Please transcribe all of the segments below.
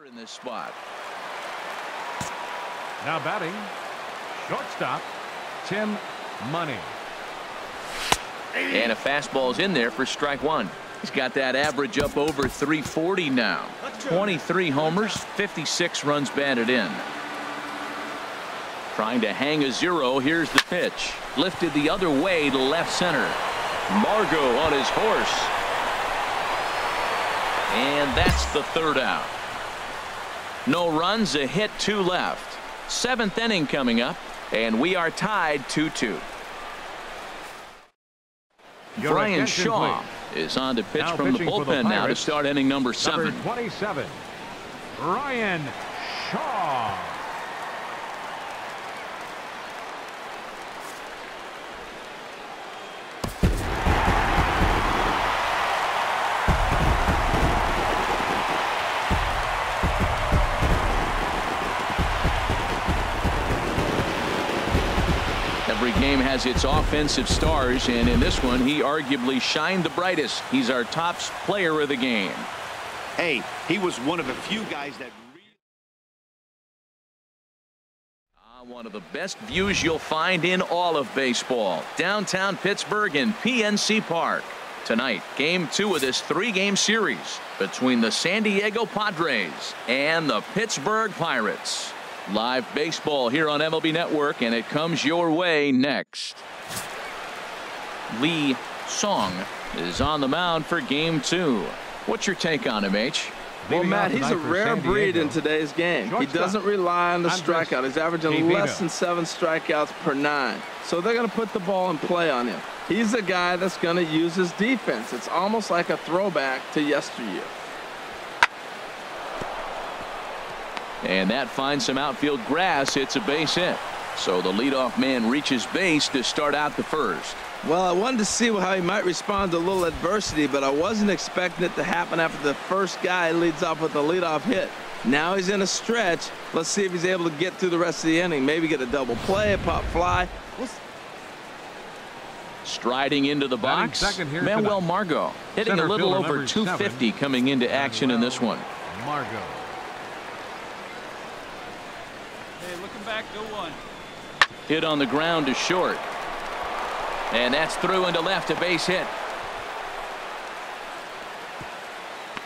In this spot. Now batting, shortstop, Tim Money. And a fastball's in there for strike one. He's got that average up over 340 now. 23 homers, 56 runs batted in. Trying to hang a zero. Here's the pitch. Lifted the other way to left center. Margot on his horse. And that's the third out. No runs, a hit, 2 left. 7th inning coming up, and we are tied 2-2. Brian Shaw is on to pitch from the bullpen now to start inning number 7. Number 27, Brian Shaw. Every game has its offensive stars, and in this one he arguably shined the brightest. He's our top player of the game. Hey, he was one of a few guys that one of the best views you'll find in all of baseball. Downtown Pittsburgh in PNC Park. Tonight, game 2 of this 3-game series between the San Diego Padres and the Pittsburgh Pirates. Live baseball here on MLB Network, and it comes your way next. Lee Song is on the mound for game 2. What's your take on him, H? Well, Matt, he's a rare breed in today's game. He doesn't rely on the strikeout. He's averaging less than 7 strikeouts per 9. So they're going to put the ball in play on him. He's a guy that's going to use his defense. It's almost like a throwback to yesteryear. And that finds some outfield grass. It's a base hit. So the leadoff man reaches base to start out the first. Well, I wanted to see how he might respond to a little adversity, but I wasn't expecting it to happen after the first guy leads off with a leadoff hit. Now he's in a stretch. Let's see if he's able to get through the rest of the inning. Maybe get a double play, a pop fly. Striding into the box, Manuel Margot, hitting a little over 250 coming into action in this one. Margot. Hey, looking back, go 1. Hit on the ground to short. And that's through into left, a base hit.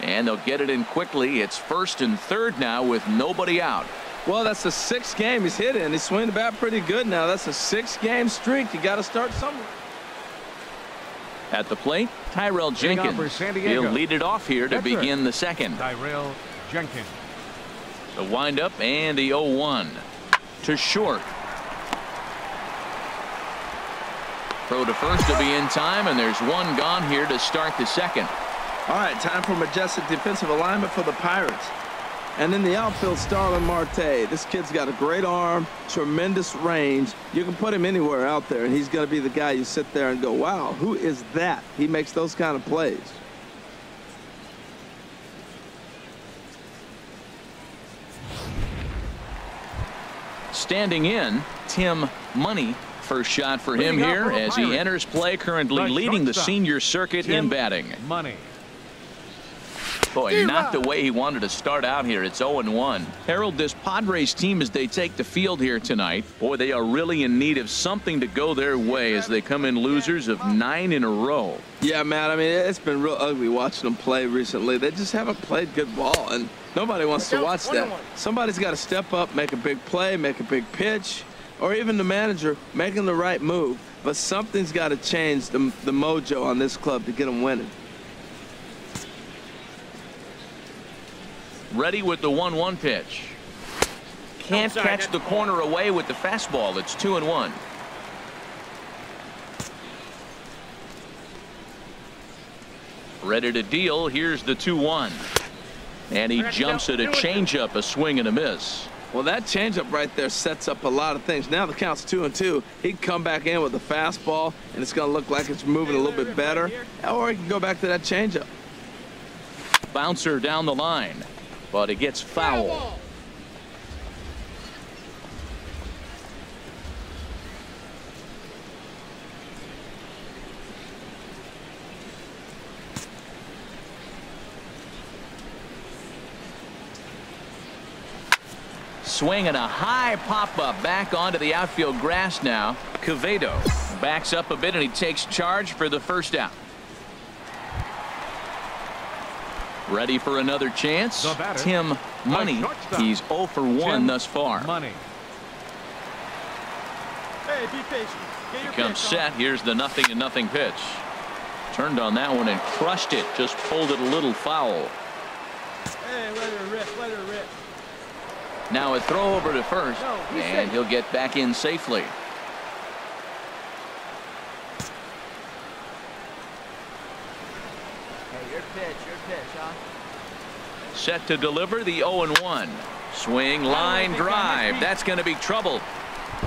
And they'll get it in quickly. It's first and third now with nobody out. Well, that's the 6th game he's hit in. He's swinging the bat pretty good now. That's a 6-game streak. You got to start somewhere. At the plate, Tyrell Jenkins. He'll lead it off here to begin the second. Tyrell Jenkins. The windup and the 0-1 to short. Throw to first to be in time, and there's one gone here to start the second. All right, time for majestic defensive alignment for the Pirates. And in the outfield, Starlin Marte. This kid's got a great arm, tremendous range. You can put him anywhere out there, and he's going to be the guy you sit there and go, wow, who is that? He makes those kind of plays. Standing in, Tim Money. First shot for him here as he enters play, currently leading the senior circuit in batting. Money. Boy, not the way he wanted to start out here. It's 0-1. Harold, this Padres team, as they take the field here tonight, boy, they are really in need of something to go their way as they come in losers of 9 in a row. Yeah, Matt, I mean, it's been real ugly watching them play recently. They just haven't played good ball, and nobody wants to watch that. Somebody's got to step up, make a big play, make a big pitch, or even the manager making the right move. But something's got to change the mojo on this club to get them winning. Ready with the 1-1 pitch. Can't catch the corner away with the fastball. It's 2-1. Ready to deal. Here's the 2-1. And he jumps at a changeup, a swing and a miss. Well, that changeup right there sets up a lot of things. Now the count's 2-2. He can come back in with a fastball, and it's going to look like it's moving a little bit better. Or he can go back to that changeup. Bouncer down the line, but it gets foul. swing and a high pop-up back onto the outfield grass now. Quevedo backs up a bit and he takes charge for the first out. Ready for another chance. Tim Money. He's 0 for 1 thus far. Money. Hey, be patient. He comes set. Here's the 0-0 pitch. Turned on that one and crushed it. Just pulled it a little foul. Hey, let her rip. Let her rip. Now a throw over to first, and he'll get back in safely. Hey, your pitch, huh? Set to deliver the 0-1. Swing, line drive. That's going to be trouble.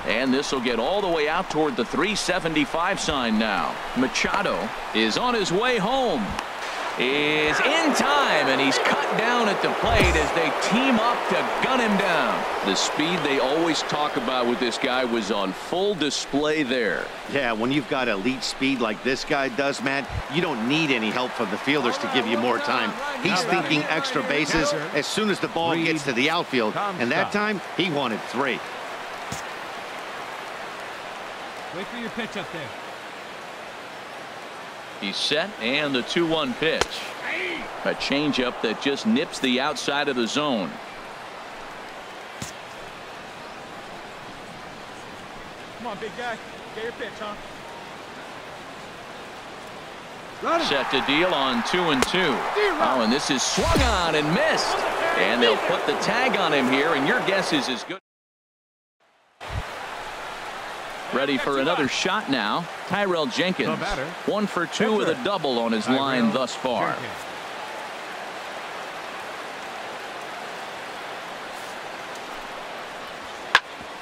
And this will get all the way out toward the 375 sign now. Machado is on his way home. Is in time, and he's cut down at the plate as they team up to gun him down. The speed they always talk about with this guy was on full display there. Yeah, when you've got elite speed like this guy does, Matt, you don't need any help from the fielders to give you more time. He's thinking extra bases as soon as the ball gets to the outfield, and that time he wanted 3. Wait for your pitch up there. He's set, and the 2-1 pitch. A changeup that just nips the outside of the zone. Come on, big guy. Get your pitch, huh? Set to deal on 2-2. Oh, and this is swung on and missed. And they'll put the tag on him here, and your guess is as good. Ready for another shot now. Tyrell Jenkins, 1 for 2 with a double on his line thus far.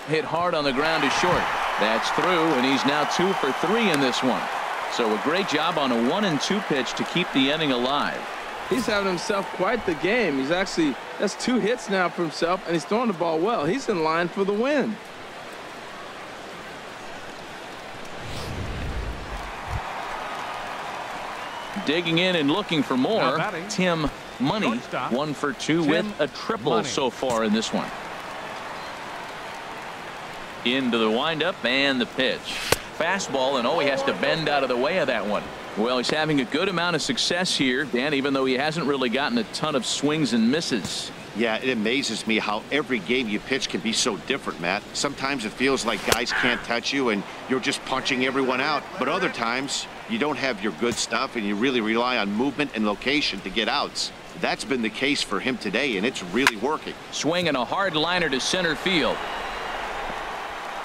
Hit hard on the ground to short. That's through, and he's now 2 for 3 in this one. So a great job on a 1-2 pitch to keep the inning alive. He's having himself quite the game. That's 2 hits now for himself, and he's throwing the ball well. He's in line for the win. Digging in and looking for more. Tim Money, 1 for 2 with a triple so far in this one. Into the windup and the pitch. Fastball, and he has to bend out of the way of that one. Well, he's having a good amount of success here, Dan, even though he hasn't really gotten a ton of swings and misses. Yeah, it amazes me how every game you pitch can be so different, Matt. Sometimes it feels like guys can't touch you and you're just punching everyone out. But other times you don't have your good stuff and you really rely on movement and location to get outs. That's been the case for him today, and it's really working. Swinging a hard liner to center field.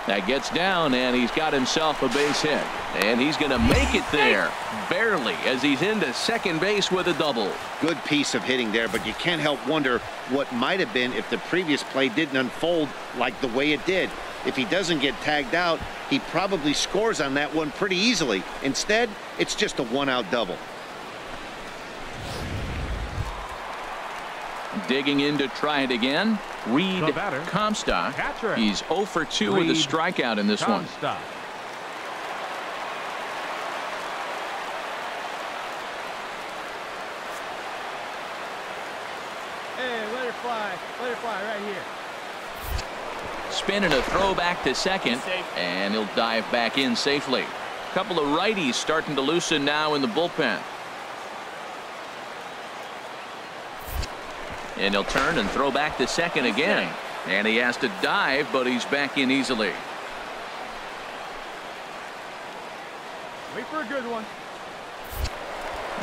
That gets down, and he's got himself a base hit. And he's going to make it there, barely, as he's into second base with a double. Good piece of hitting there, but you can't help wonder what might have been if the previous play didn't unfold like the way it did. If he doesn't get tagged out, he probably scores on that one pretty easily. Instead, it's just a 1-out double. Digging in to try it again. Reed Comstock. He's 0 for 2 with a strikeout in this one. Hey, let her fly. Let her fly right here. Spin and a throw back to second, and he'll dive back in safely. A couple of righties starting to loosen now in the bullpen. And he'll turn and throw back to second again. And he has to dive, but he's back in easily. Wait for a good one.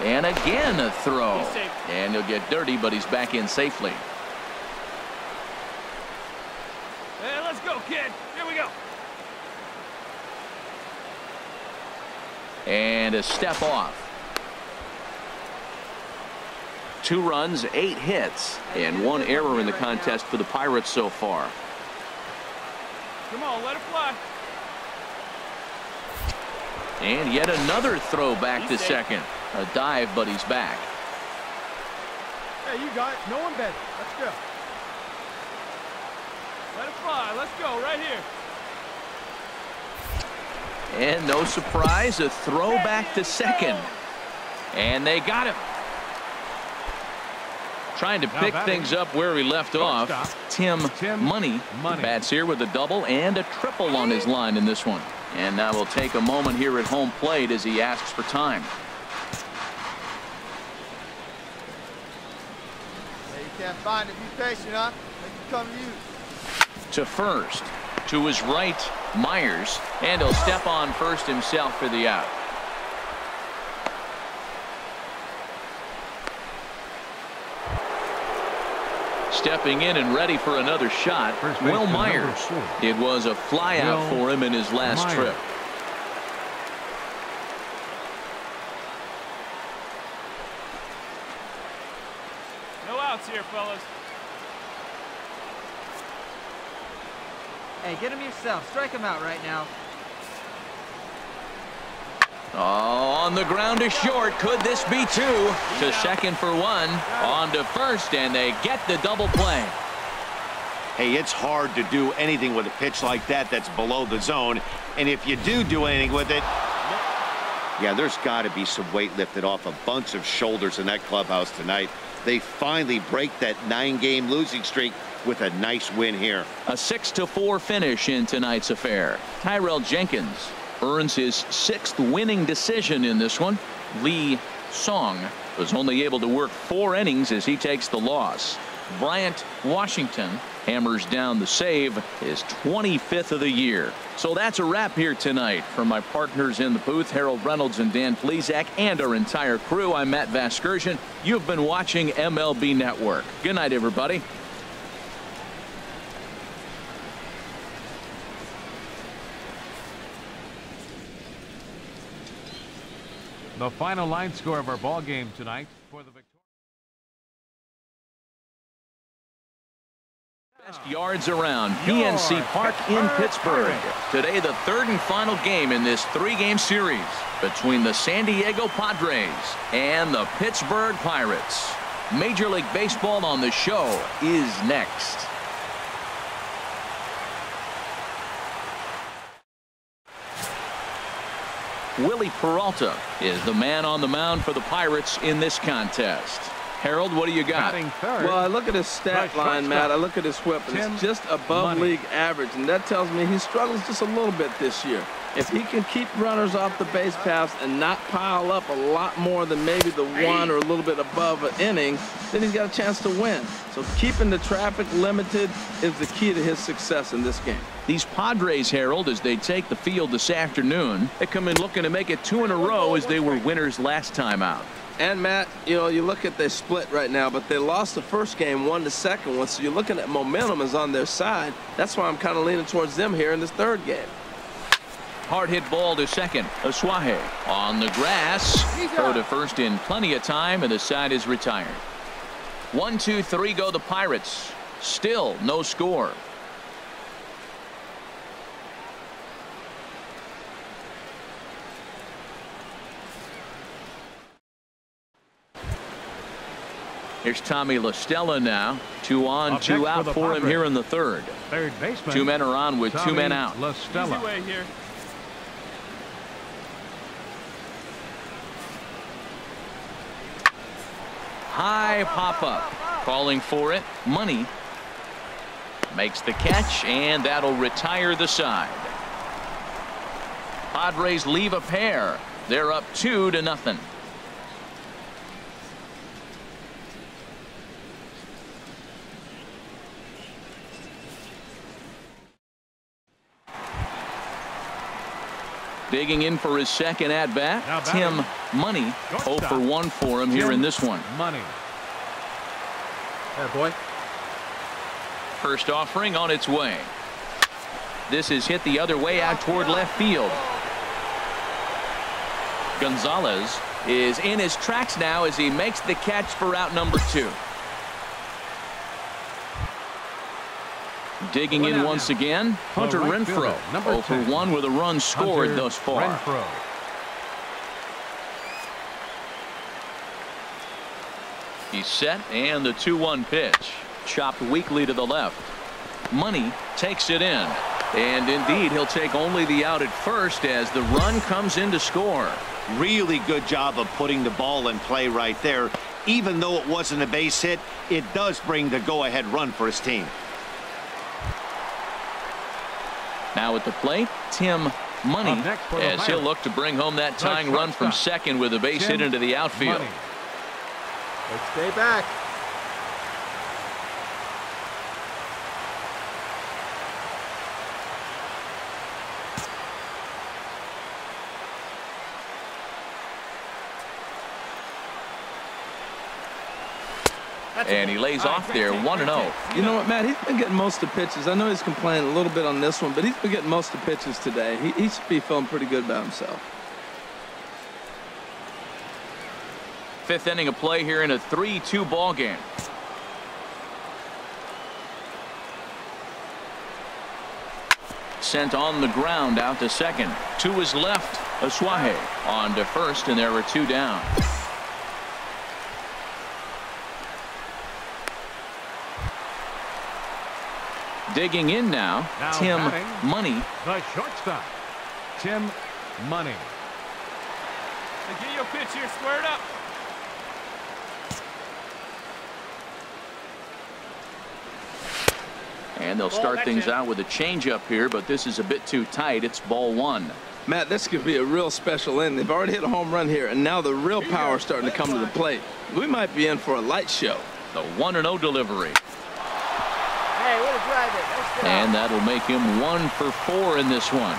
And again a throw. And he'll get dirty, but he's back in safely. Hey, let's go, kid. Here we go. And a step off. 2 runs, 8 hits, and 1 error in the contest for the Pirates so far. Come on, let it fly. And yet another throw back to second. A dive, but he's back. Hey, you got it. No one better. Let's go. Let it fly. Let's go right here. And no surprise, a throw back to second. And they got him. Trying to pick things up where he left off. Tim Money bats here with a double and a triple on his line in this one. And now we'll take a moment here at home plate as he asks for time. Hey, you can't find it. Be patient, huh? They can come to you. To first. To his right, Myers. And he'll step on first himself for the out. Stepping in and ready for another shot, Will Myers. It was a flyout for him in his last trip. No outs here, fellas. Hey, get him yourself. Strike him out right now. Oh, on the ground to short. Could this be two? To second for one. On to first, and they get the double play. Hey, it's hard to do anything with a pitch like that that's below the zone. And if you do anything with it, yeah, there's got to be some weight lifted off a bunch of shoulders in that clubhouse tonight. They finally break that 9-game losing streak with a nice win here. A 6-4 finish in tonight's affair. Tyrell Jenkins earns his 6th winning decision in this one. Lee Song was only able to work 4 innings as he takes the loss. Bryant Washington hammers down the save, his 25th of the year. So that's a wrap here tonight. From my partners in the booth, Harold Reynolds and Dan Plesac, and our entire crew, I'm Matt Vasgersian. You've been watching MLB Network. Good night, everybody. The final line score of our ball game tonight for the victory. Best yards around PNC Park in Pittsburgh. Today, the 3rd and final game in this 3-game series between the San Diego Padres and the Pittsburgh Pirates. Major League Baseball on the show is next. Willie Peralta is the man on the mound for the Pirates in this contest. Harold, what do you got? Well, I look at his stat line, Matt. I look at his whip, and it's just above league average, and that tells me he struggles just a little bit this year. If he can keep runners off the base paths and not pile up a lot more than maybe the 1 or a little bit above an inning, then he's got a chance to win. So keeping the traffic limited is the key to his success in this game. These Padres, Harold, as they take the field this afternoon, they come in looking to make it 2 in a row as they were winners last time out. And Matt, you know, you look at their split right now, but they lost the first game, won the second one, so you're looking at momentum is on their side. That's why I'm kind of leaning towards them here in this 3rd game. Hard hit ball to second. Asuaje on the grass. Throw to first in plenty of time, and the side is retired. 1, 2, 3 go the Pirates. Still no score. Here's Tommy LaStella now. 2 on, 2 out for him here in the 3rd. Third baseman. 2 men are on with 2 men out. LaStella. High pop up. Calling for it. Money makes the catch, and that'll retire the side. Padres leave a pair. They're up 2-0. Digging in for his second at bat, Tim Money. 0 for 1 for him here in this one. Money. There, boy. First offering on its way. This is hit the other way out toward left field. Gonzalez is in his tracks now as he makes the catch for out number 2. Digging in once again, Hunter Renfroe. 0 for 1 with a run scored thus far. Renfroe. He's set, and the 2-1 pitch. Chopped weakly to the left. Money takes it in. And indeed, he'll take only the out at first as the run comes in to score. Really good job of putting the ball in play right there. even though it wasn't a base hit, it does bring the go-ahead run for his team. Now at the plate, Tim Money, as he'll look to bring home that tying run from second with a base hit into the outfield. Let's stay back. And he lays off there, 1-0. You know what, Matt? He's been getting most of the pitches. I know he's complaining a little bit on this one, but he's been getting most of the pitches today. He should be feeling pretty good about himself. Fifth inning of play here in a 3-2 ball game. Sent on the ground out to second. To his left, Asuaje on to first, and there were two down. Digging in now Tim Money. The shortstop, Tim Money. Get your pitch here, squared up. And they'll start things out with a changeup here, but this is a bit too tight. It's ball one. Matt, this could be a real special inning. They've already hit a home run here, and now the real power is starting to come to the plate. We might be in for a light show. The 1-0 delivery. Hey, way to drive it. Nice job. And that'll make him 1 for 4 in this one.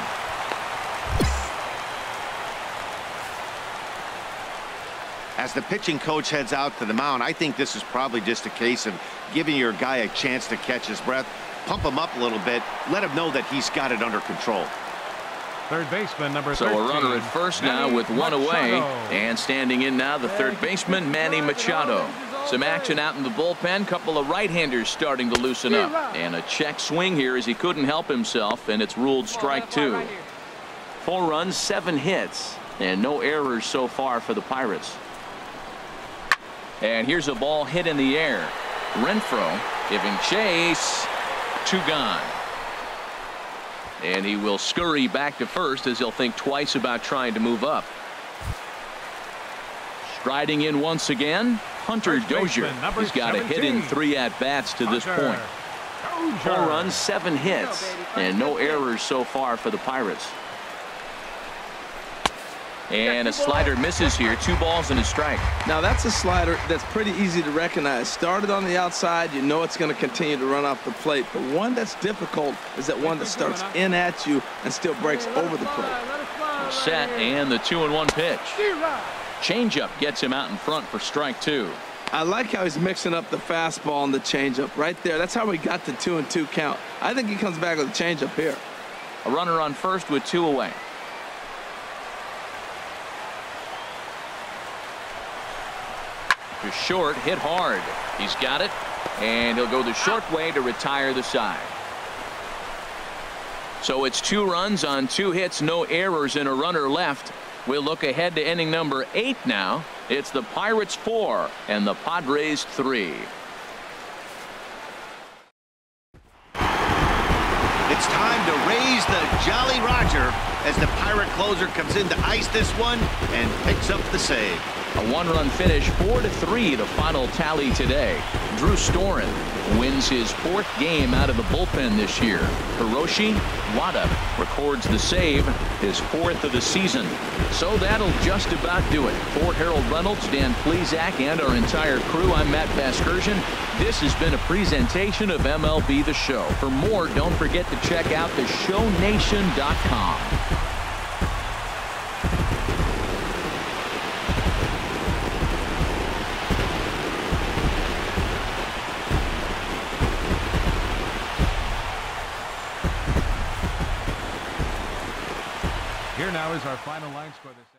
As the pitching coach heads out to the mound, I think this is probably just a case of giving your guy a chance to catch his breath, pump him up a little bit, let him know that he's got it under control. Third baseman, number 13. So a runner at first now with one away. And standing in now, the third baseman, Manny Machado. Some action out in the bullpen. Couple of right-handers starting to loosen up. And a check swing here as he couldn't help himself, and it's ruled strike 2. 4 runs, 7 hits, and no errors so far for the Pirates. And here's a ball hit in the air. Renfroe giving chase. 2 gone. And he will scurry back to first as he'll think twice about trying to move up. Striding in once again, Hunter Dozier. He's got a hit in 3 at-bats to this point. 4 runs, 7 hits, and no errors so far for the Pirates. And a slider misses here. 2 balls and a strike. Now that's a slider that's pretty easy to recognize. Started on the outside, you know it's going to continue to run off the plate. The one that's difficult is that one that starts in at you and still breaks over the plate. Set, and the 2-1 pitch. Changeup gets him out in front for strike 2. I like how he's mixing up the fastball and the changeup right there. That's how we got the 2-2 count. I think he comes back with a changeup here. A runner on first with 2 away. To short, hit hard. He's got it, and he'll go the short way to retire the side. So it's 2 runs on 2 hits, no errors, and a runner left. We'll look ahead to inning number 8 now. It's the Pirates 4 and the Padres 3. It's time to raise the Jolly Roger as the Pirate closer comes in to ice this one and picks up the save. A 1-run finish, 4-3 the final tally today. Drew Storen wins his 4th game out of the bullpen this year. Hiroshi Wada records the save, his 4th of the season. So that'll just about do it. For Harold Reynolds, Dan Plesac, and our entire crew, I'm Matt Vasgersian. This has been a presentation of MLB The Show. For more, don't forget to check out theshownation.com. Here now is our final line score this